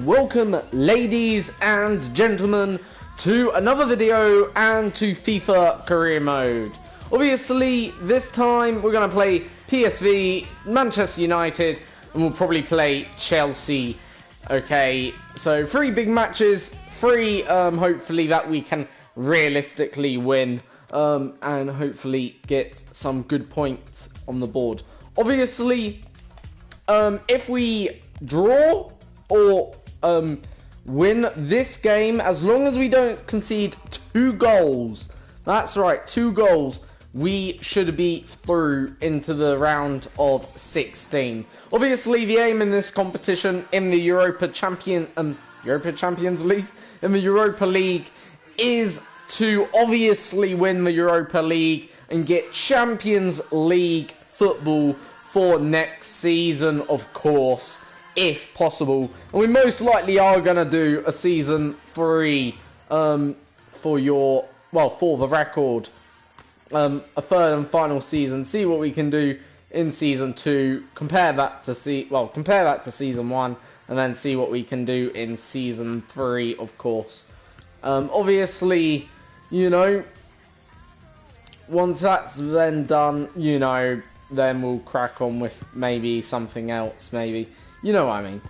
Welcome, ladies and gentlemen, to another video and to FIFA career mode. Obviously, this time we're going to play PSV, Manchester United, and we'll probably play Chelsea. Okay, so 3 big matches, 3 hopefully that we can realistically win, and hopefully get some good points on the board. Obviously, if we draw or win this game, as long as we don't concede 2 goals, that's right, 2 goals, we should be through into the round of 16. Obviously, the aim in this competition in the Europa Champions League, in the Europa League, is to obviously win the Europa League and get Champions League football for next season, of course, if possible. And we most likely are going to do a season 3 for the record, a 3rd and final season. See what we can do in season 2, compare that to season 1, and then see what we can do in season 3, of course. Obviously, you know, once that's then done, you know, then we'll crack on with maybe something else, maybe. You know what I mean.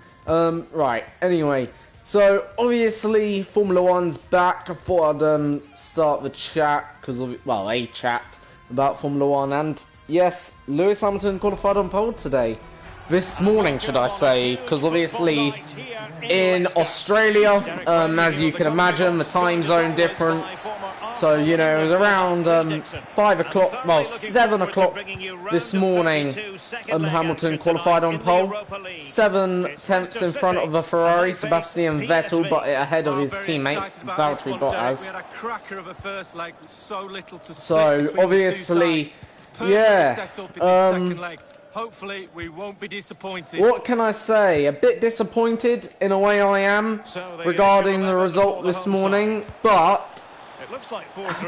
Right, anyway. So, obviously, Formula 1's back. I thought I'd start the chat, a chat about Formula 1. And, yes, Lewis Hamilton qualified on pole today. This morning, should I say, because obviously in Australia, as you can imagine, the time zone difference. So, you know, it was around 5 o'clock, well, 7 o'clock this morning, Hamilton qualified on pole. 7/10 in front of the Ferrari, Sebastian Vettel, but ahead of his teammate, Valtteri Bottas. So, obviously, yeah, hopefully we won't be disappointed. What can I say? A bit disappointed in a way I am regarding the result this morning, but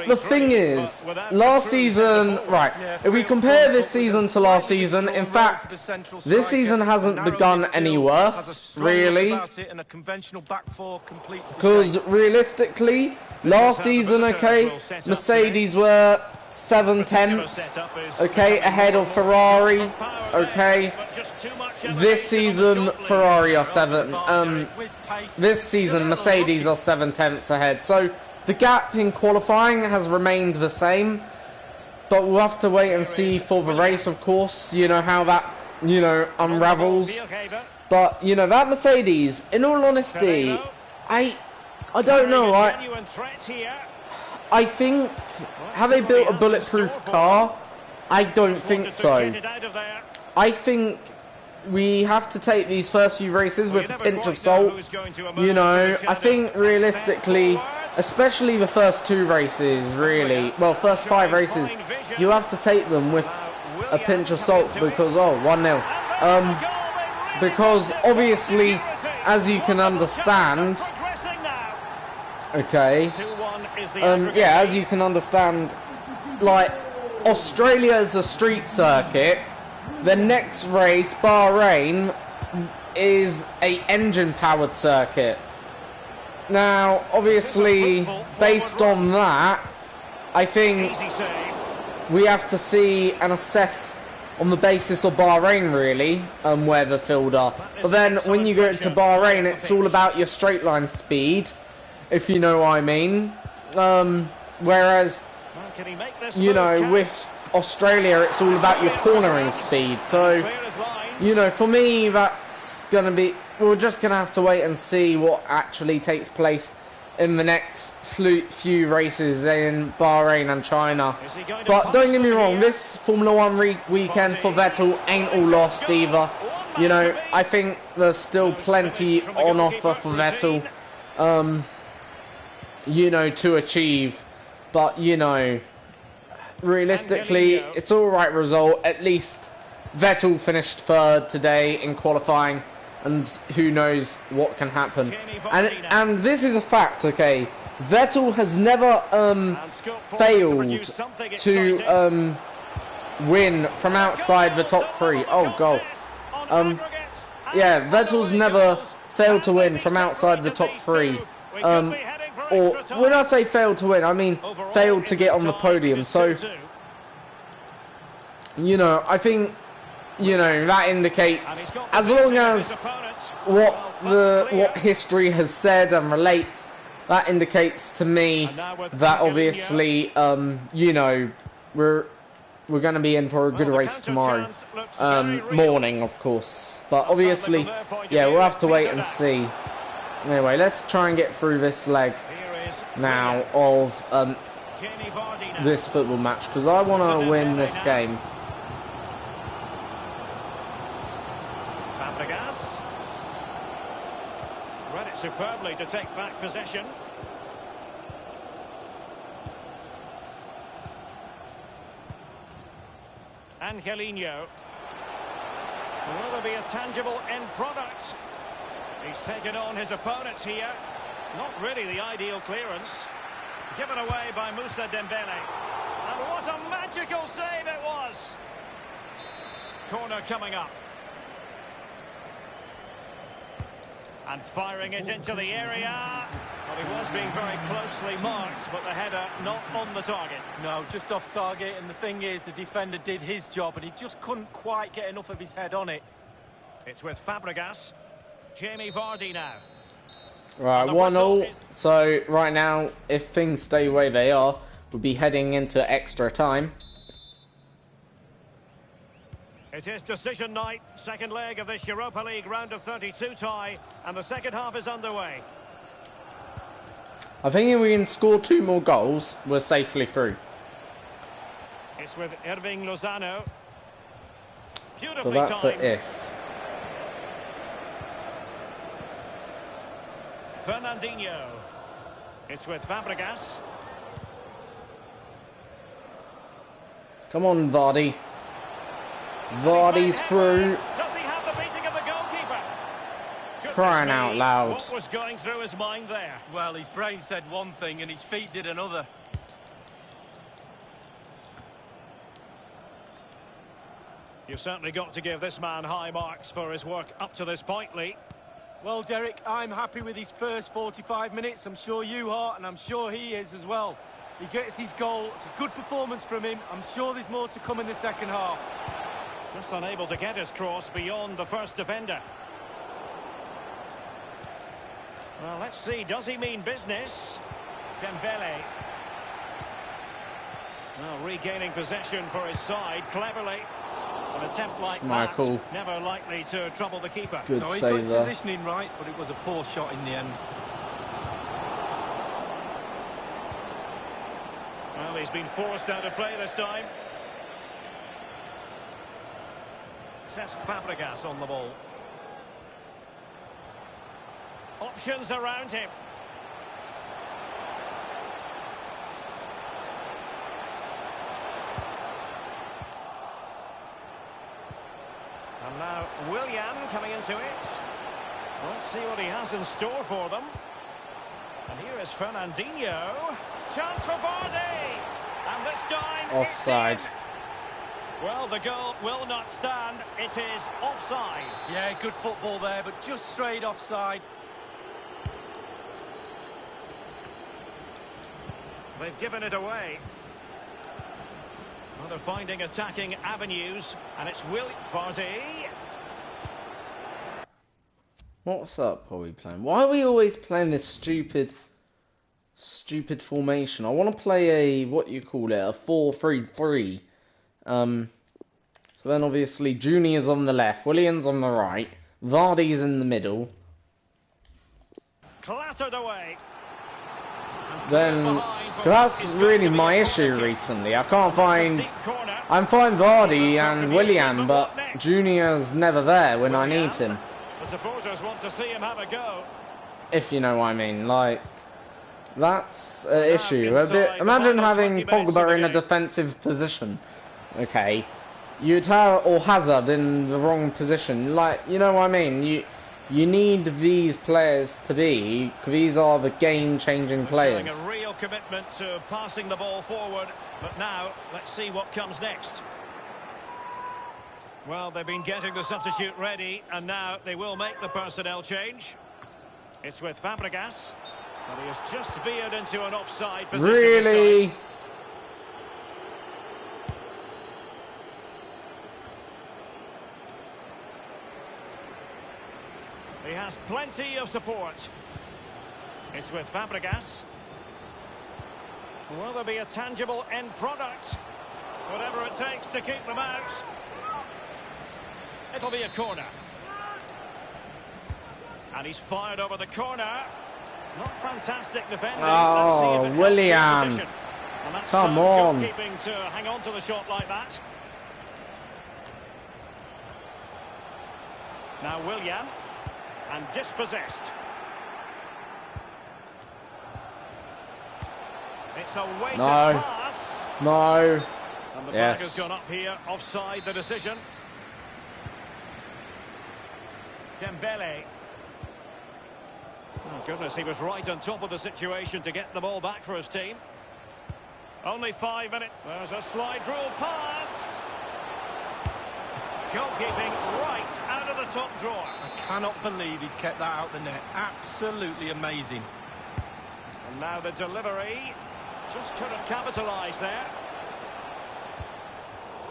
the thing is, last season, right, if we compare this season to last season, in fact, this season hasn't begun any worse, really, because realistically, last season, okay, Mercedes were 7/10, okay, ahead of Ferrari, okay. This season, Ferrari are this season, Mercedes are 7/10 ahead. So the gap in qualifying has remained the same, but we'll have to wait and see for the race, of course. You know how that, you know, unravels. But you know that Mercedes, in all honesty, I don't know. I think, have they built a bulletproof car? I don't think so. I think we have to take these first few races with a pinch of salt. You know, I think realistically, especially the first 2 races, really, well, first 5 races, you have to take them with a pinch of salt because, 1-0. Because obviously, as you can understand, okay, yeah, as you can understand, like, Australia is a street circuit. The next race, Bahrain, is a engine-powered circuit. Now, obviously, based on that, I think we have to see and assess on the basis of Bahrain, really, where the field are. But then, when you go to Bahrain, it's all about your straight line speed, if you know what I mean. Whereas, you know, with Australia, it's all about your cornering speed. So, you know, for me, that's going to be... We're just going to have to wait and see what actually takes place in the next few races in Bahrain and China. But don't get me wrong, this Formula 1 weekend for Vettel ain't all lost either. You know, I think there's still plenty on offer for Vettel, you know, to achieve. But, you know, realistically, it's all right result. At least Vettel finished 3rd today in qualifying. And who knows what can happen. And this is a fact, okay. Vettel has never failed to win from outside the top 3. Oh, goal. Yeah, Vettel's never failed to win from outside the top 3. Or when I say failed to win, I mean failed to get on the podium. So, you know, I think, you know, that indicates, as long as what history has said and relates, that indicates to me that obviously, you know, we're going to be in for a good race tomorrow morning, of course. But obviously, yeah, we'll have to wait and see. Anyway, let's try and get through this leg now of this football match, because I want to win this game. Fabregas read it superbly to take back possession. Angelino. Will there be a tangible end product? He's taken on his opponent here. Not really the ideal clearance. Given away by Moussa Dembele. And what a magical save it was! Corner coming up. And firing it into the area. Well, he was being very closely marked, but the header not on the target. No, just off target, and the thing is, the defender did his job, and he just couldn't quite get enough of his head on it. It's with Fabregas. Jamie Vardy now. Right, 1-1. So, right now, if things stay the way they are, we'll be heading into extra time. It is decision night, second leg of this Europa League round of 32 tie, and the second half is underway. I think if we can score 2 more goals, we're safely through. It's with Irving Lozano. So Beautifully that's timed. a if. Fernandinho. It's with Fabregas. Come on, Vardy. Vardy's through. Does he have the beating of the goalkeeper? Crying out loud. What was going through his mind there? Well, his brain said one thing and his feet did another. You've certainly got to give this man high marks for his work up to this point, Lee. Well, Derek, I'm happy with his first 45 minutes. I'm sure you are, and I'm sure he is as well. He gets his goal. It's a good performance from him. I'm sure there's more to come in the second half. Just unable to get his cross beyond the first defender. Well, let's see. Does he mean business? Dembele. Well, regaining possession for his side cleverly. An attempt like Schmeichel. that, never likely to trouble the keeper. Good No, he save got there. positioning right, but it was a poor shot in the end. Well, he's been forced out of play this time. Cesc Fabregas on the ball. Options around him. And now Willian coming into it. Let's see what he has in store for them. And here is Fernandinho. Chance for Vardy. And this time Offside. it's in. Well, the goal will not stand. It is offside. Yeah, good football there, but just straight offside. They've given it away. Well, they're finding attacking avenues, and it's Vardy. What's up? Are we playing? Why are we always playing this stupid formation? I want to play a, what you call it, a 4-3-3. So then obviously Junior's on the left, Williams on the right, Vardy's in the middle. Clattered away. Then that's really my issue recently. I can't find. I'm fine Vardy and Willian, but Junior's never there when I need him. The supporters want to see him have a go. If you know what I mean, like that's an issue. Imagine having Pogba in a defensive position. Okay, you'd have or Hazard in the wrong position. Like, you know what I mean. You need these players to be. These are the game-changing players. Showing a real commitment to passing the ball forward. But now, let's see what comes next. Well, they've been getting the substitute ready, and now they will make the personnel change. It's with Fabregas. But he has just veered into an offside position. Really? He has plenty of support. It's with Fabregas. Will there be a tangible end product? Whatever it takes to keep them out. It'll be a corner. And he's fired over the corner. Not fantastic defending. Oh, William. Come on. Keeping to hang on to the shot like that. Now William. And dispossessed. It's a weighted pass. No. And the flag has gone up here. Offside the decision. Dembele. Oh goodness, he was right on top of the situation to get the ball back for his team. Only 5 minutes. There's a slide rule pass. Goalkeeping right out of the top drawer. I cannot believe he's kept that out the net. Absolutely amazing. And now the delivery. Just couldn't capitalise there.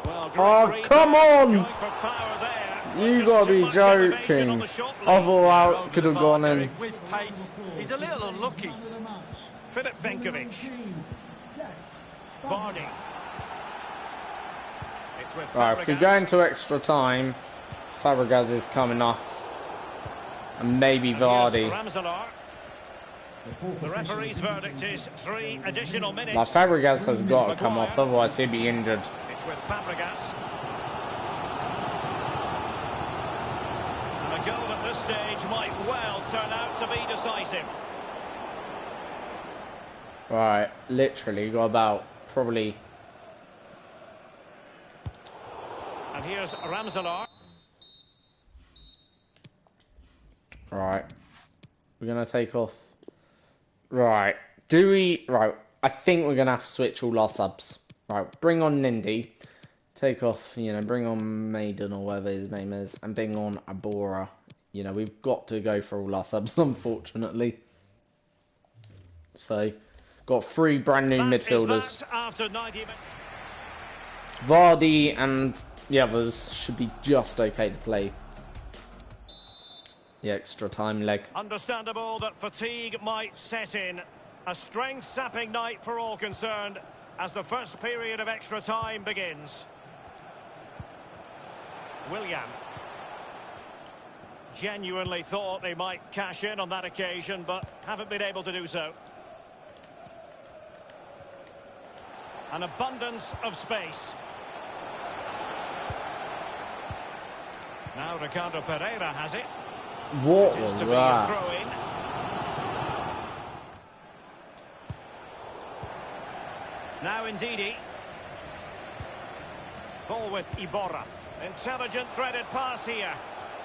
Well, great come on! Going for power there. You gotta be joking. I thought I could have gone in. With pace, he's a little unlucky. Filip Benkovic. Vardy. It's with Right, if we Fabregas. go into extra time, Fabregas is coming off. And maybe And Vardy. here's Ramselaar. The referee's verdict is 3 additional minutes. Like, Fabregas has got to come off, otherwise he'd be injured. It's with Fabregas. And a goal at this stage might well turn out to be decisive. Right, literally got about probably. And here's Ramselaar. Right, we're gonna take off. Right, do we? Right, I think we're gonna have to switch all our subs. Right, bring on Nindy, take off. You know, bring on Maiden or whatever his name is, and bring on Abora. You know, we've got to go for all our subs, unfortunately. So, got 3 brand new midfielders. After 90 minutes. Vardy and the others should be just okay to play the extra time leg. Understandable that fatigue might set in. A strength-sapping night for all concerned as the first period of extra time begins. William. Genuinely thought they might cash in on that occasion, but haven't been able to do so. An abundance of space. Now Ricardo Pereira has it. What It is was to be a that? throw-in. Now Ndidi. Ball with Iborra. Intelligent threaded pass here.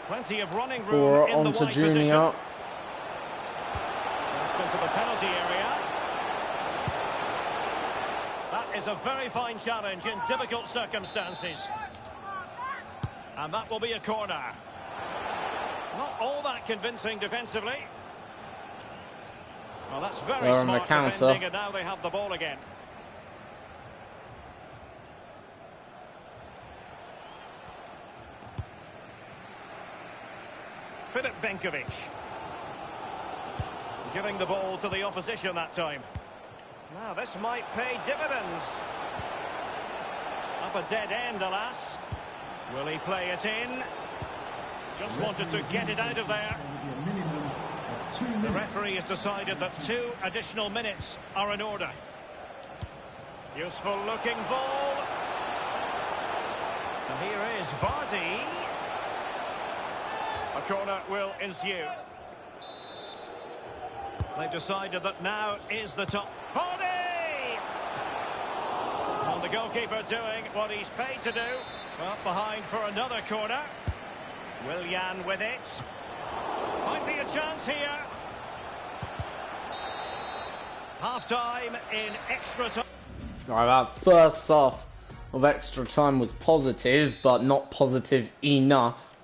Plenty of running room Or in the onto wide Junior. position. Just into the penalty area. That is a very fine challenge in difficult circumstances. And that will be a corner. Not all that convincing defensively. Well, that's very They're on the smart counter. defending, and now they have the ball again. Filip Benkovic. Giving the ball to the opposition that time. Now, this might pay dividends. Up a dead end, alas. Will he play it in? Just wanted to get it out of there. The referee has decided that 2 additional minutes are in order. Useful looking ball. And here is Vardy. A corner will ensue. They've decided that now is the top. Vardy! And the goalkeeper doing what he's paid to do. Well, behind for another corner. Willian with it. Might be a chance here. Half-time in extra time. Right, that first half of extra time was positive, but not positive enough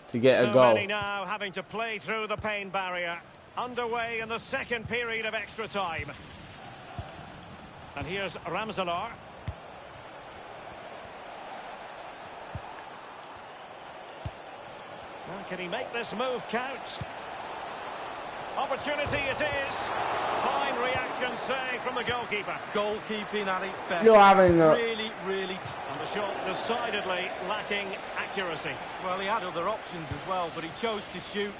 to get a So goal. many now having to play through the pain barrier. Underway in the second period of extra time. And here's Ramselaar. Well, can he make this move count? Opportunity it is. Fine reaction save from the goalkeeper. Goalkeeping at its best. You're having a... Really. And the shot decidedly lacking accuracy. Well, he had other options as well, but he chose to shoot.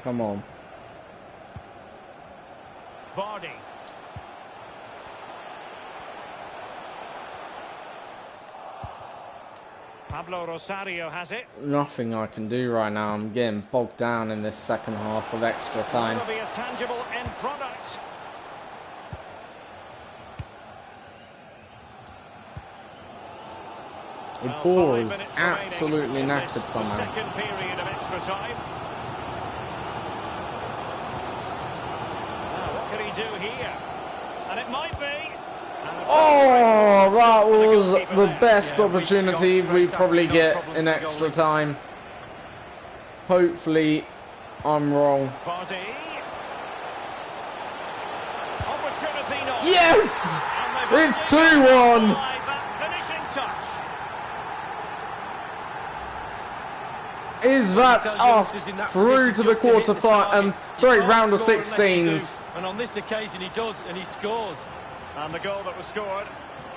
Come on. Vardy. Pablo Rosario has it. Nothing I can do right now. I'm getting bogged down in this second half of extra time. Will be a tangible end product. The ball is absolutely knackered somehow. Second period of extra time. Now, what can he do here? And it might be. Oh, that was the best opportunity we probably get in extra time. Hopefully, I'm wrong. Yes! It's 2-1! Is that us through to the round of 16s? And on this occasion he does, and he scores. And the goal that was scored,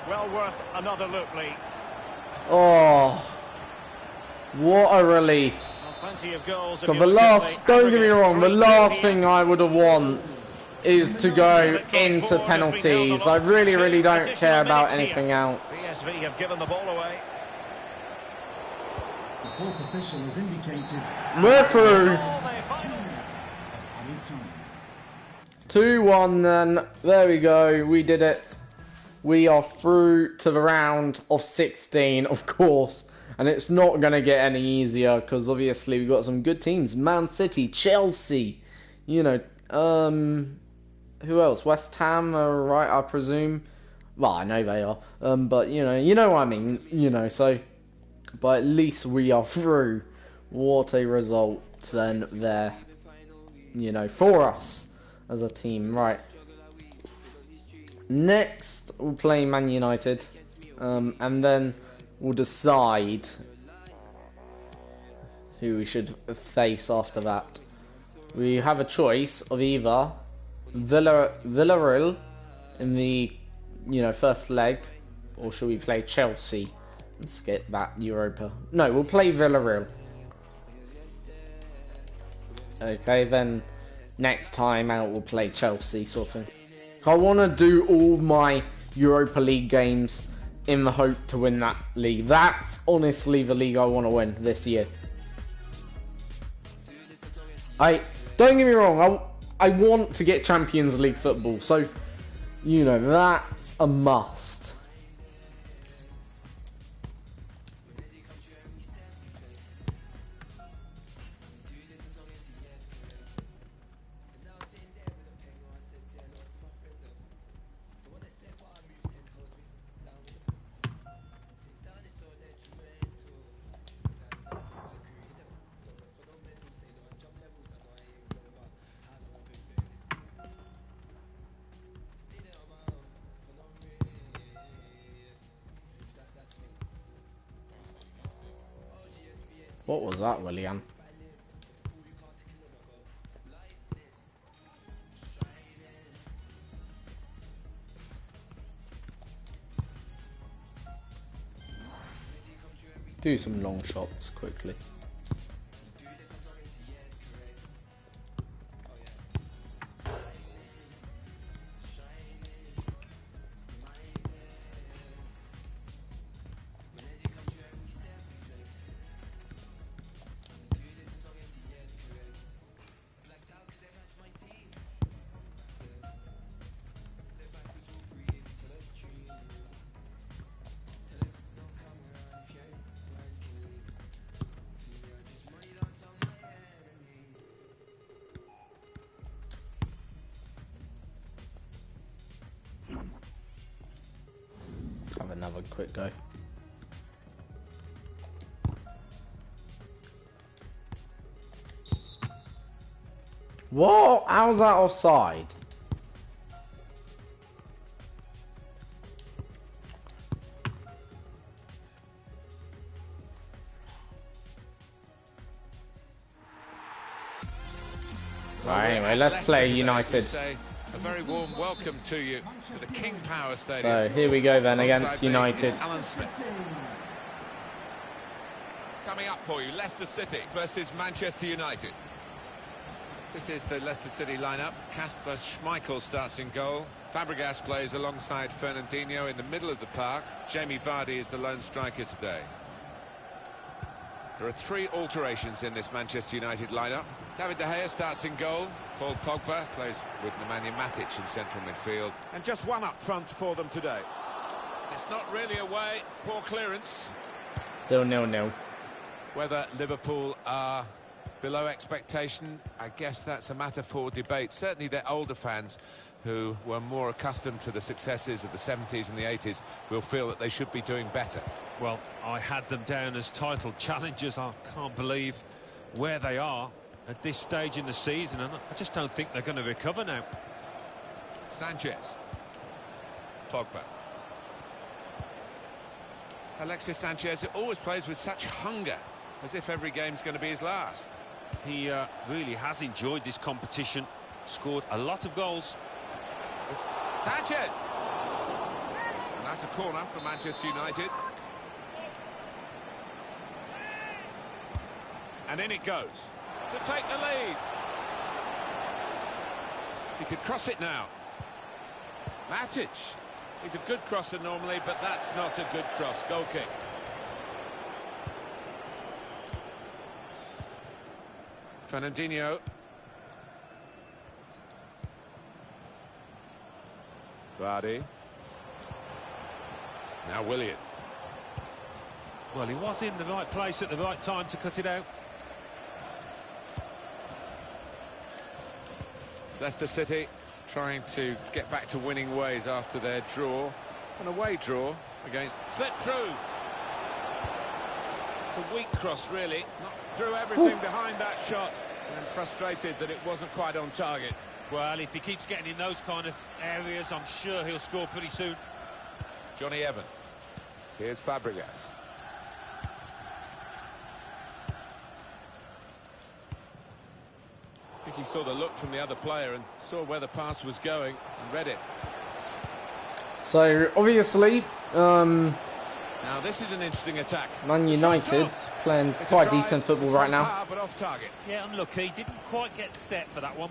well worth another look, Lee. Oh, what a relief. Well, plenty of goals. But the last, don't get me wrong, the last thing I would have want is to go into penalties. I really don't care about anything else. PSV have given the ball away. The fourth official has indicated we're through. 2-1 then. There we go. We did it. We are through to the round of 16, of course. And it's not going to get any easier because obviously we've got some good teams. Man City, Chelsea. You know, who else? West Ham are right, I presume. Well, I know they are. But, you know what I mean. You know, so... But at least we are through. What a result then there. You know, for us as a team. Right. Next, we'll play Man United. And then we'll decide who we should face after that. We have a choice of either Villarreal in the, first leg, or should we play Chelsea? Let's get that Europa. No, we'll play Villarreal. Okay, then next time out we'll play Chelsea, sort of thing. I want to do all my Europa League games in the hope to win that league. That's honestly the league I want to win this year. Don't get me wrong, I want to get Champions League football, so that's a must. What was that, William? Do some long shots quickly. Have another quick go. What? How's that offside? Right, anyway, let's play United. A very warm welcome to you to the King Power Stadium. So here we go then against United. Alan Smith. Coming up for you, Leicester City versus Manchester United. This is the Leicester City lineup. Kasper Schmeichel starts in goal. Fabregas plays alongside Fernandinho in the middle of the park. Jamie Vardy is the lone striker today. There are 3 alterations in this Manchester United lineup. David De Gea starts in goal. Paul Pogba plays with Nemanja Matic in central midfield. And just one up front for them today. It's not really away. Poor clearance. Still 0-0. Whether Liverpool are below expectation, I guess that's a matter for debate. Certainly their older fans who were more accustomed to the successes of the 70s and the 80s will feel that they should be doing better. Well, I had them down as title challengers. I can't believe where they are at this stage in the season, and I just don't think they're going to recover now. Sanchez. Pogba. Alexis Sanchez always plays with such hunger, as if every game's going to be his last. He really has enjoyed this competition, scored a lot of goals. Sanchez! And that's a corner for Manchester United. And in it goes. To take the lead. He could cross it now. Matic. He's a good crosser normally, but that's not a good cross. Goal kick. Fernandinho. Vardy. Now Willian. Well, he was in the right place at the right time to cut it out. Leicester City trying to get back to winning ways after their draw. An away draw against... Slip through. It's a weak cross, really. Not threw everything behind that shot, and frustrated that it wasn't quite on target. Well, if he keeps getting in those kind of areas, I'm sure he'll score pretty soon. Johnny Evans. Here's Fabregas. I think he saw the look from the other player and saw where the pass was going and read it. So obviously, Now this is an interesting attack. Man United playing quite decent football right now. Power, but off target. Yeah, unlucky. Didn't quite get set for that one.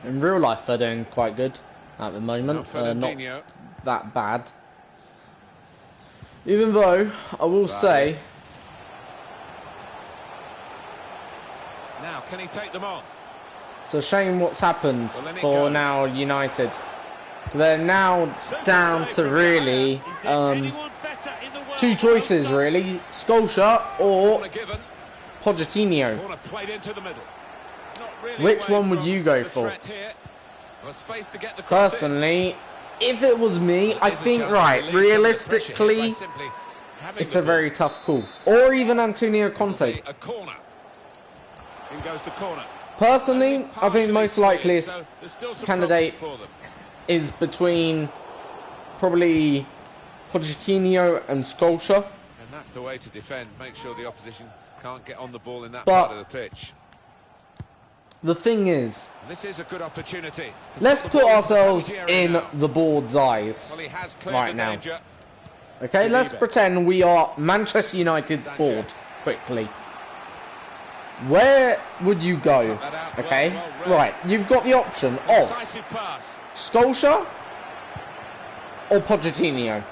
In real life, they're doing quite good at the moment. Now Not Fernandinho. that bad. Even though, I will say... Now, can he take them on? It's a shame what's happened Well, then it for goes. now United. They're now down to really Is there anyone better in the world 2 choices than those really. Solskjaer or Corner given. Pochettino. Corner played into the middle. Not really Which away one would from you go the for? threat here. Well, space to get the cross in. Personally, if it was me, I think, right, realistically, it's a very tough call. Or even Antonio Conte. A corner. In goes the corner. Personally, I think most likeliest So there's still some candidate problems for them. is between probably Pochettino and Solskjaer. And that's the way to defend. Make sure the opposition can't get on the ball in that But- part of the pitch. The thing is, This is a good opportunity. let's the put ball into ourselves penalty area in now. the board's eyes. Well, he has cleared right the now. danger. Okay, let's Saliba. pretend we are Manchester United's Sanchez. board quickly. Where would you go? Cut that out. Okay, well read. right, you've got the option of Decisive pass. Solskjaer or Pochettino.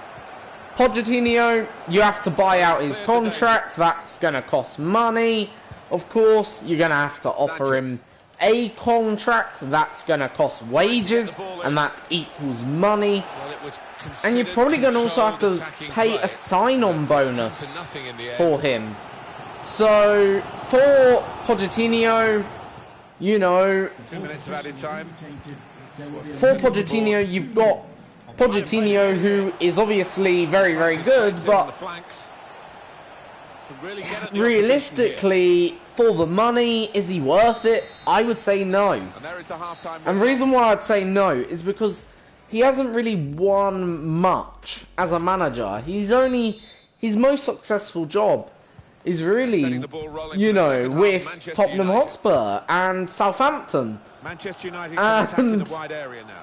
Pochettino, you have to buy out his contract. That's going to cost money. Of course, you're going to have to offer him a contract. That's going to cost wages, and that equals money. Well, it was And you're considered, probably going to also have to controlled attacking pay play. a sign-on But it's come to bonus nothing in the end. for him. So, for Pochettino, you know, 2 minutes of added time. for Pochettino, you've got Pochettino, who is obviously very, very good, On the but flanks. Can really get at the realistically, for the money, is he worth it? I would say no. and there is the half-time And the reason why I'd say no is because he hasn't really won much as a manager. His most successful job is really, you know, with Tottenham Hotspur and Southampton. Manchester United can attack in And the wide area now.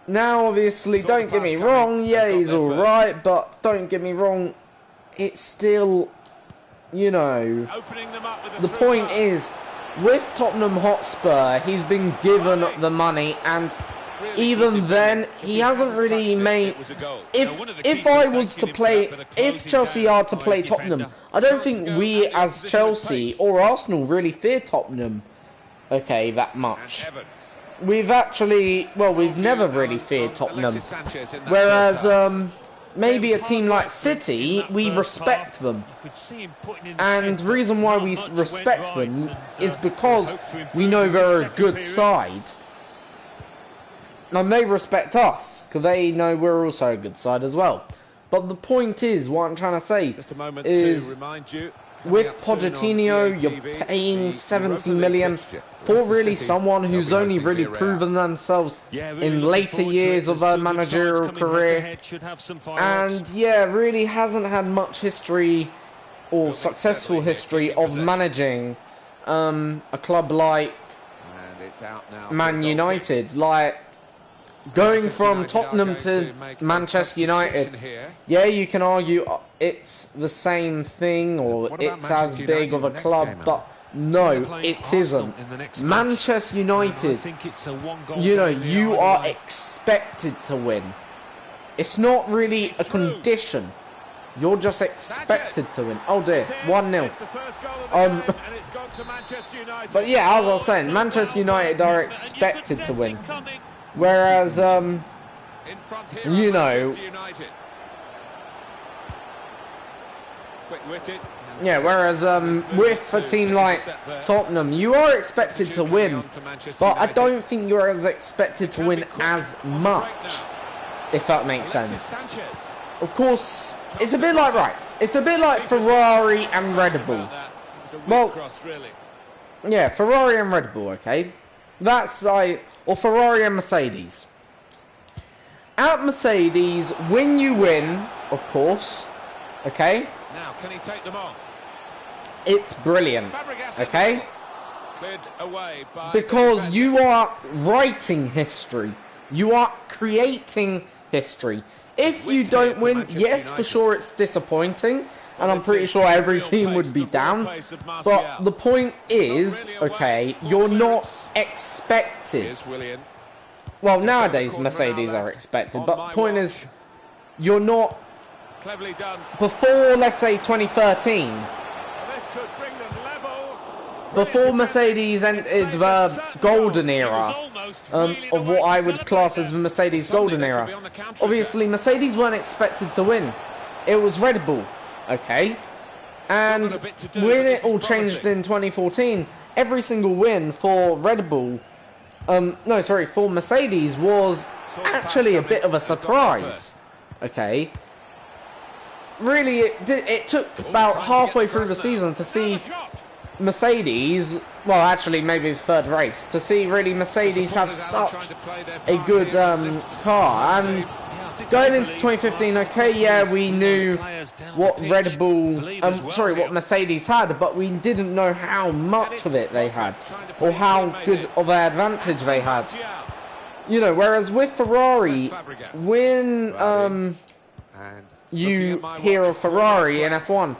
now, obviously, Saw the don't get me pass wrong, coming yeah, and got he's there first. alright, but don't get me wrong, it's still, you know, Opening them up with a the through point pass. is, with Tottenham Hotspur, he's been given the money, and Really even good then, defending. If he hasn't hadn't really touched it, made. it was a goal. If Now, one of the if keepers I was to thanking him for play, that, but a if closing Chelsea down are to by play his Tottenham, defender. I don't Chance to think go we at the as opposition with Chelsea pace. or Arsenal really fear Tottenham. Okay, that And much. Evans. We've actually, well, we've Well never viewed really on feared Tottenham. Alexis Sanchez in that Whereas, first half. maybe a It was team hard like work City, in that we first respect half. them. You could see him putting in the And shift, the reason but why not we much went respect right, them and, is because hope to we improve know in the they're a second good period. side. And they respect us, because they know we're also a good side as well. But the point is, what I'm trying to say Just a moment is, to remind you. with coming up soon on Pochettino, EA you're TV, paying the 70 Europa League million fixture. for Leicester really City, someone they'll who's be only hosting really Villarreal. proven themselves Yeah, really in looking later forward to it. years of There's their two good sides managerial coming head to career. head, should have some fireworks. And yeah, really hasn't had much history or Building successful steadily here, history keeping of possession. managing a club like And it's out now for Man a goal kick. United. Like, going Manchester from United are Tottenham going to make a Manchester United, substitution here. yeah, you can argue it's the same thing or What about it's as Manchester big of a United's next club, game, Alan? but no, They're playing it Arsenal isn't. in the next Manchester match. I United, think it's a one-goal you know, game you either are way. expected to win. It's not really a condition. You're just expected to win. Oh dear, 1-0. It's the first goal of the game, and it's gone to Manchester United. But yeah, as I was saying, Manchester United are expected to win. Whereas, In front here you are know- Manchester United. Quick-witted. yeah, whereas with a team like Tottenham, you are expected to win, but I don't think you're as expected to win as much, if that makes Alexis sense. Sanchez. Of course, it's a bit like, right, it's a bit like Ferrari and Red Bull. It's a weak Well- cross, really. Yeah, Ferrari and Red Bull, okay? That's like, or Ferrari and Mercedes. At Mercedes, when you win, of course, okay, Now, can he take them on? it's brilliant, Fabregas okay? cleared away by Because the you are writing history. You are creating history. If you Wicked don't for win, Manchester yes, for United. sure it's disappointing, and I'm this pretty is sure every real team pace, would be the ball down. pace of Martial. But the point is, really away, okay, ball you're not clearance. expected. Here's Willian. Well, over nowadays quarter of an Mercedes hour are left expected, on but my the point watch. is, you're not. Cleverly done. Before, let's say 2013, This could bring them level. before Mercedes entered the golden era of what I would class as the Mercedes golden era, obviously Mercedes weren't expected to win. It was Red Bull, okay? And Got a bit to do, when but it this is all changed promising. in 2014, every single win for Red Bull, no, sorry, for Mercedes was Saw the pass actually a coming bit of a and got there surprise, first. okay? Really, it took about trying to halfway get through the past season now. to see Another shot. Mercedes, well, actually, maybe the third race, to see really Mercedes have Supporters, Alan, such trying to play their a part good here and lift car. the And team. going into 2015, okay, yeah, we knew what Red Bull, what Mercedes had, but we didn't know how much of it they had, or how good of an advantage they had. You know, whereas with Ferrari, when And looking you at my hear watch, of Ferrari in 4 F1,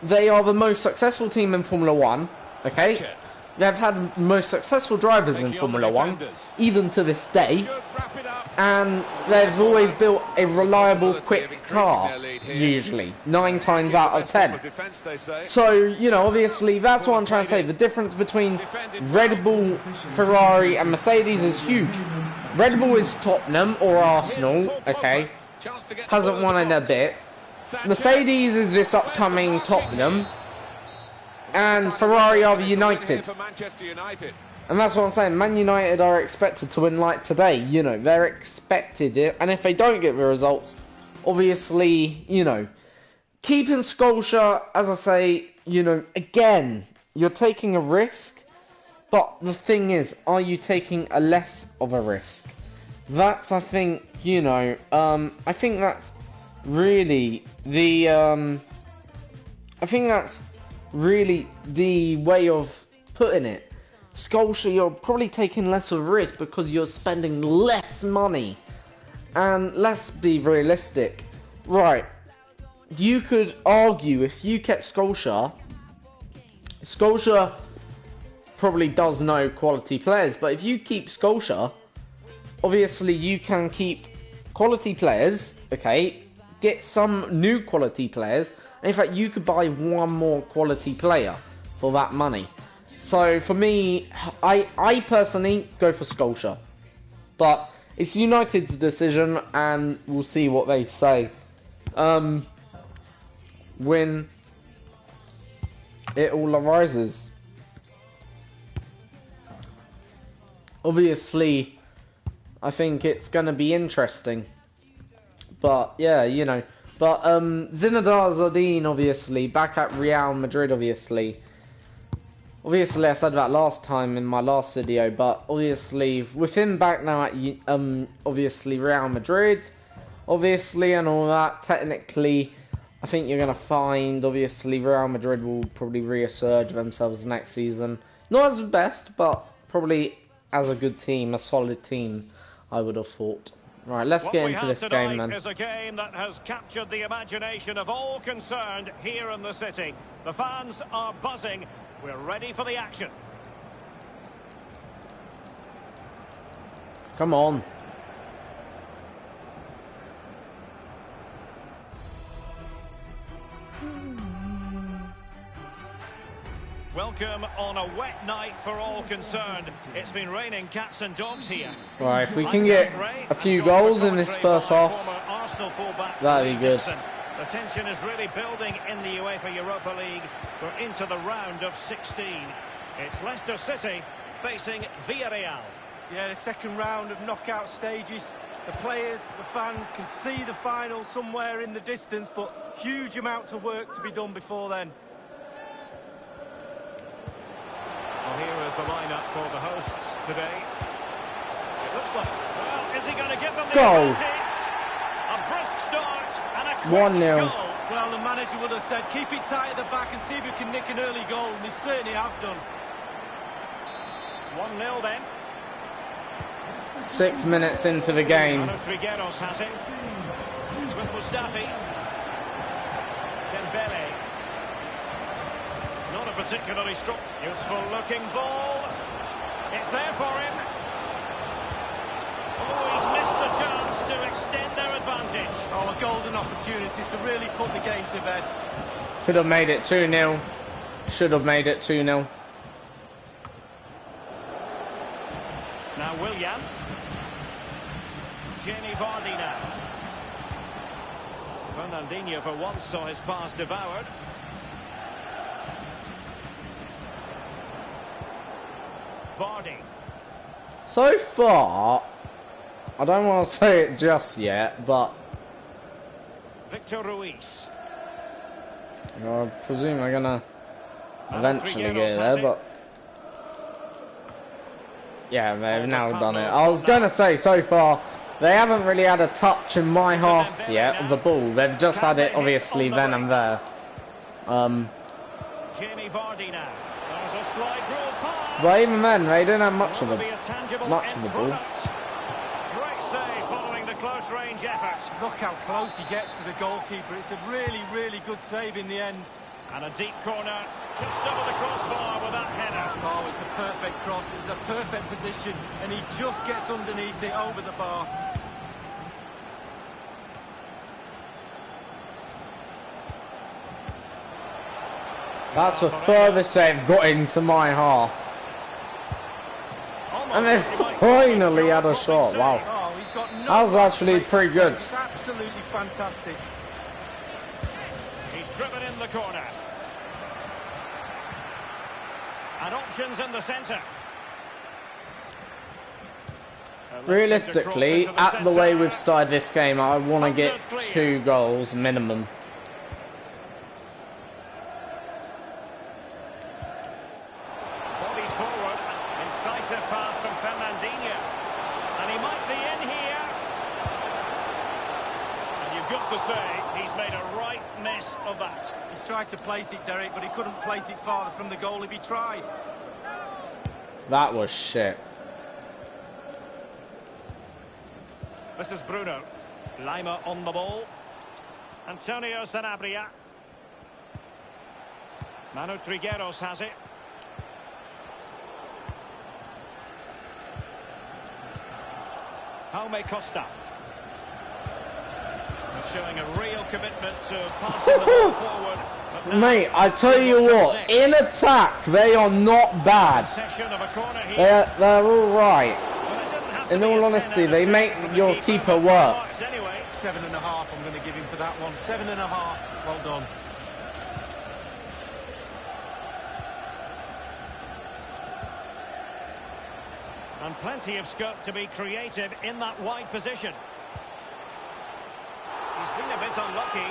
they are the most successful team in Formula 1, okay? Sanchez. They've had the most successful drivers in Taking on the Formula 1, defenders. even to this day, Should wrap it up. and they've always built a reliable, Possibility of quick increasing car, their lead here. usually, 9 times out of Best form 10. of defence, they say. So, you know, obviously, that's what I'm trying to say. The difference between Red Bull, Ferrari, and Mercedes is huge. Red Bull is Tottenham or Arsenal, okay? Chance to get the Hasn't ball won in in a the bit. box. Mercedes is this upcoming Tottenham, and Ferrari are the United. For Manchester United. And that's what I'm saying. Man United are expected to win like today. You know, they're expected it. And if they don't get the results, obviously, you know, keeping Solskjaer, as I say, you know, again, you're taking a risk. But the thing is, are you taking a less of a risk? That's, I think, you know, I think that's really the, I think that's really the way of putting it. Solskjaer, you're probably taking less of a risk because you're spending less money. And let's be realistic. Right, you could argue if you kept Solskjaer probably does know quality players, but if you keep Solskjaer, obviously you can keep quality players, okay, get some new quality players, and in fact you could buy one more quality player for that money. So for me, I personally go for Solskjaer, but it's United's decision and we'll see what they say when it all arises. Obviously, I think it's going to be interesting. But, yeah, you know. But, Zinedine Zidane, obviously, back at Real Madrid, obviously. Obviously, I said that last time in my last video, but obviously, with him back now at, obviously, Real Madrid, obviously, and all that, technically, I think you're going to find, obviously, Real Madrid will probably reassert themselves next season. Not as the best, but probably as a good team, a solid team, I would have thought. Right, let's get into this game, then. What we have tonight is a game that has captured the imagination of all concerned here in the city. The fans are buzzing. We're ready for the action. Come on. Welcome on a wet night for all concerned. It's been raining cats and dogs here. Right, if we can get a few goals in this first half, that'd be good. The tension is really building in the UEFA Europa League. We're into the round of 16. It's Leicester City facing Villarreal. Yeah, the second round of knockout stages. The players, the fans can see the final somewhere in the distance, but huge amount of work to be done before then. Well, here is the lineup for the hosts today. It looks like, well, is he going to give them the goal? advantage? A brisk start and a quick 1-0. goal. Well, the manager would have said, keep it tight at the back and see if you can nick an early goal, and they certainly have done. 1-0 then. 6 minutes into the game. Trigueros has it. It's with Mustafi. Dembele. Not a particularly strong, useful looking ball. It's there for him. Oh, he's missed the chance to extend their advantage. Oh, a golden opportunity to really put the game to bed. Could have made it 2-0. Should have made it 2-0. Now Willian. Jamie Vardy now. Fernandinho for once saw his pass devoured. Vardy. So far, I don't want to say it just yet, but Victor Ruiz. I presume they're gonna eventually get there, but yeah, they've now done it. I was gonna say, so far, they haven't really had a touch in my half yet of the ball. They've just had it, obviously, then and there. Jamie Vardy now. There's a slide rule pass. But even then, they didn't have much of Will the be a tangible ball. end product. Great save following the close range effort. Look how close he gets to the goalkeeper. It's a really, really good save in the end. And a deep corner just over the crossbar with that header. Oh, it's a perfect cross. It's a perfect position, and he just gets underneath it over the bar. That's the furthest they've got into my half. And they finally had a shot. Wow. Oh, he's got no That was actually pretty good. It's absolutely fantastic. He's driven in the corner. And options in the centre. Realistically, at the way we've started this game, I want to get 2 goals minimum. to say he's made a right mess of that. He's tried to place it, Derek, but he couldn't place it farther from the goal if he tried. That was shit. This is Bruno. Lima on the ball. Antonio Sanabria. Manu Trigueros has it. Jaume Costa. Showing a real commitment to passing the ball forward. Mate, I tell you what, in attack, they are not bad. They're all right. In all honesty, they make your keeper work. 7.5 I'm going to give him for that one. 7.5. Well done. And plenty of scope to be creative in that wide position. He's been a bit unlucky.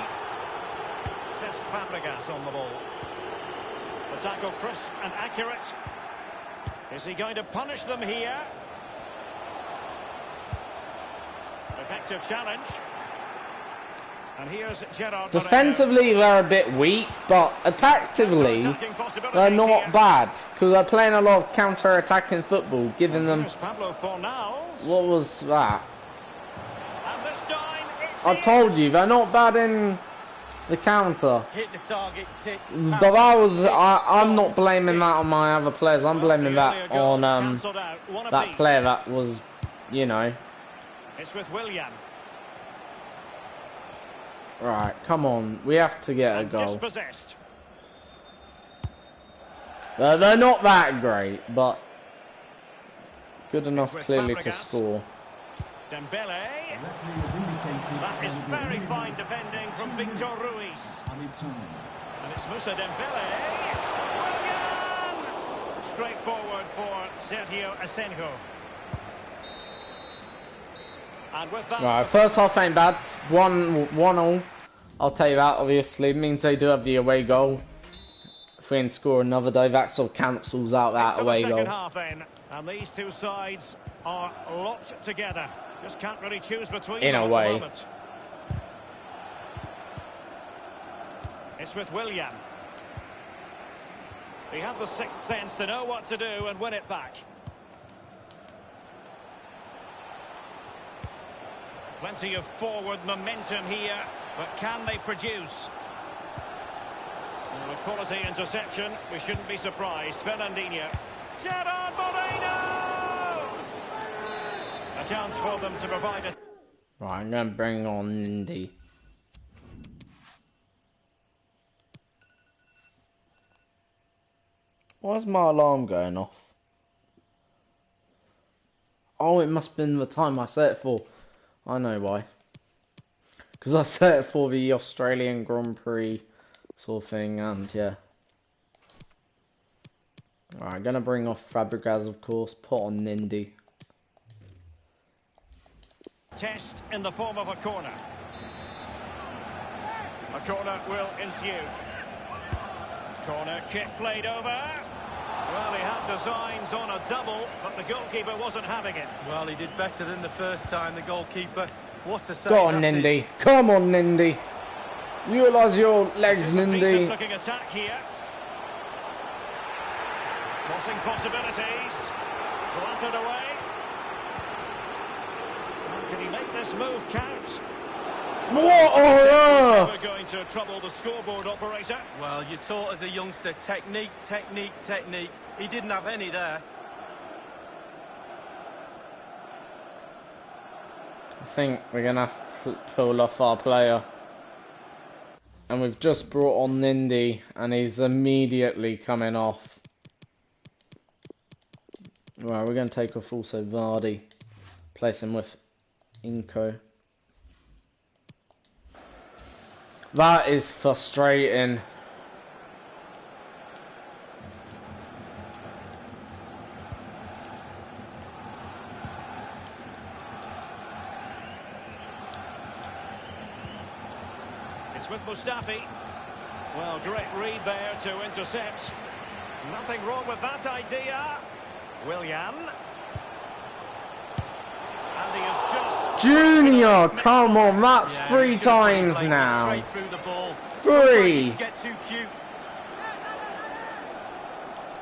Cesc Fabregas on the ball. The tackle crisp and accurate. Is he going to punish them here? Effective challenge. And here's Gerard. Defensively, they're a bit weak, but attacktively, they're not bad. Because they're playing a lot of counter-attacking football, giving them... What was that? And this time, I told you, they're not bad in the counter. Hit the target, tick. But that was... I'm not blaming that on my other players. I'm blaming that on that player that was, you know... It's with Willian. Right, come on. We have to get a goal. Dispossessed. They're not that great, but good enough clearly to score. Dembele. That is very fine defending from Victor Ruiz. And it's Moussa Dembele. Willian! Straightforward for Sergio Asenjo. And with that, right, first half ain't bad. 1-1 I'll tell you that, obviously. It means they do have the away goal. If we can score another day, that sort of cancels out that away goal. Half then, and these two sides are locked together. Just can't really choose between them In a way. It's with Willian. He had the sixth sense to know what to do and win it back. Plenty of forward momentum here, but can they produce? Well, a quality interception, we shouldn't be surprised. Fernandinho. Gerard Moreno! A chance for them to provide a... Right, I'm going to bring on Indy. Why is my alarm going off? Oh, it must have been the time I set it for. I know why. Because I set it for the Australian Grand Prix sort of thing, and yeah. Alright, gonna bring off Fabregas, of course, put on Nindy. Test in the form of a corner. A corner will ensue. Corner kick played over. Well, he had designs on a double, but the goalkeeper wasn't having it. Well, he did better than the first time, the goalkeeper. What a save. Go on, Nindy. Come on, Nindy. Utilise your legs, Nindy. Looking attack here. Crossing possibilities. Blasted away. Can he make this move count? What on earth? We're going to trouble the scoreboard operator. Well, you taught as a youngster technique, technique, technique. He didn't have any there. I think we're going to have to pull off our player. And we've just brought on Nindy, and he's immediately coming off. Right, we're going to take off also Vardy. Place him with Inco. That is frustrating. It's with Mustafi. Well, great read there to intercept. Nothing wrong with that idea. Willian. And he has just Junior, come on, that's Yeah, three he should have times played now. straight through the ball. Three. Sometimes you can get too cute.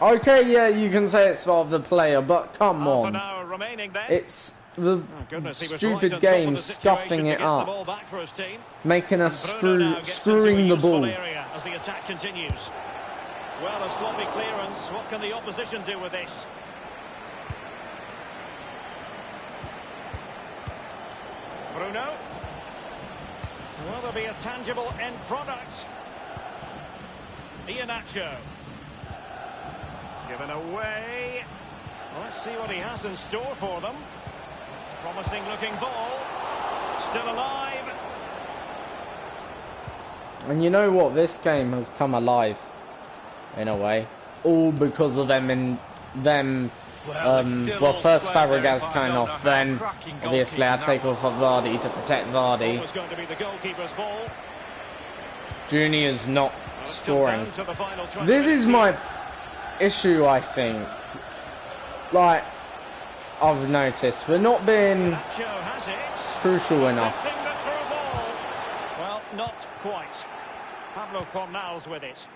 Okay, yeah, you can say it's of the player, but come Half an on. hour remaining then. It's the Goodness, he was stupid right on top of game the situation scuffing to it get the up, ball back for his team. making us And Bruno now gets screwing into a the ball. useful area as the attack continues. Well, a sloppy clearance. What can the opposition do with this? Bruno. Will there be a tangible end product? Iheanacho. Given away. Let's see what he has in store for them. Promising looking ball. Still alive. And you know what? This game has come alive, in a way, all because of them well, first Fabregas kind off, then obviously I take off of Vardy to protect Vardy. Was going to be the goalkeeper's ball. Junior's not Well, it's come scoring. down to the final 20 This is minutes my issue, I think. Like, I've noticed, we're not being Nacho has it. crucial enough. Attempting the through ball. Well, not quite. Pablo Fornals with it.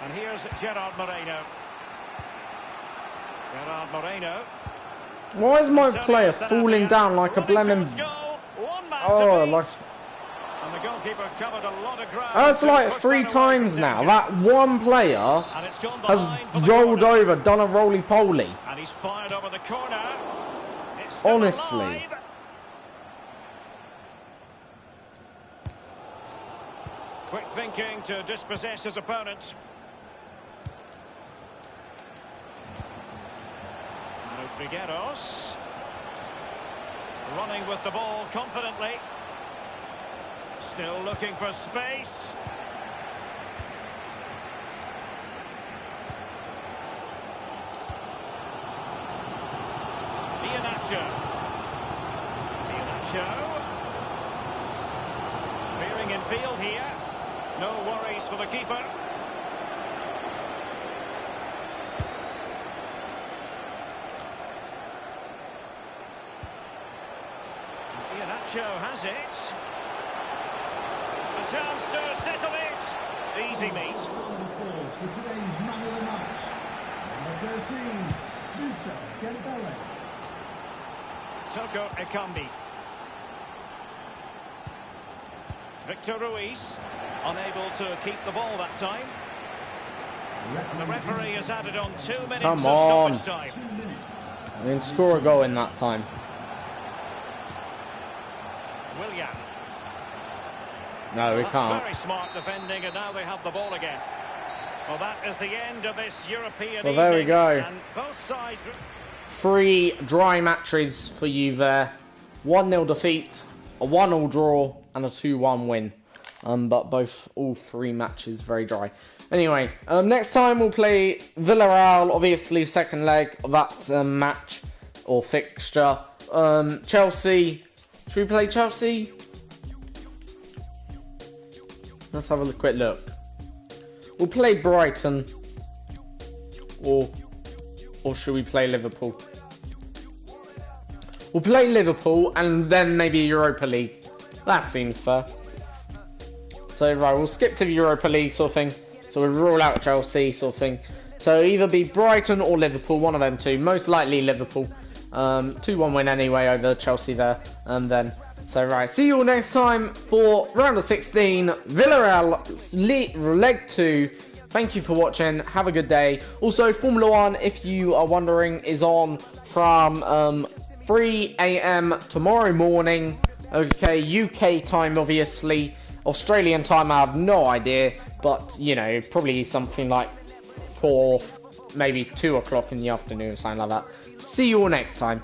And here's Gerard Moreno. Gerard Moreno. Why is my player falling down like a blemon? Oh, like... And the goalkeeper covered a lot of ground. That's like Puts 3 that away times from now. danger. That one player And it's gone has behind for the rolled corner. over, done a roly-poly. And he's fired over the corner. It's still Honestly. alive. Quick thinking to dispossess his opponent. Figueros. Running with the ball confidently. Still looking for space. Iheanacho. Veering in field here. No worries for the keeper. Iheanacho has it. A chance to settle it. Easy meet. Calls for today's man of the match. Number 13, Musa Dembele. Toko Ekambi. Victor Ruiz, unable to keep the ball that time. And the referee has added on 2 minutes Come of on. stoppage time. I mean, score a goal in that time. Willian. No, we That's can't. very smart defending, and now they have the ball again. Well, that is the end of this European Well, there we evening, go. and both sides... 3 dry matches for you there. 1-0 defeat, a 1-1 draw, and a 2-1 win. But all 3 matches very dry. Anyway, next time we'll play Villarreal, obviously second leg of that match or fixture. Chelsea. Should we play Chelsea? Let's have a quick look. We'll play Brighton. Or should we play Liverpool? We'll play Liverpool and then maybe Europa League. That seems fair. So right, we'll skip to the Europa League sort of thing. So we'll rule out Chelsea sort of thing. So either be Brighton or Liverpool, one of them two. Most likely Liverpool. 2-1 win anyway over Chelsea there. And then, so right, see you all next time for round of 16, Villarreal leg 2. Thank you for watching. Have a good day. Also, Formula 1, if you are wondering, is on from 3 AM tomorrow morning. Okay, UK time, obviously. Australian time, I have no idea. But, you know, probably something like 4, maybe 2 o'clock in the afternoon, something like that. See you all next time.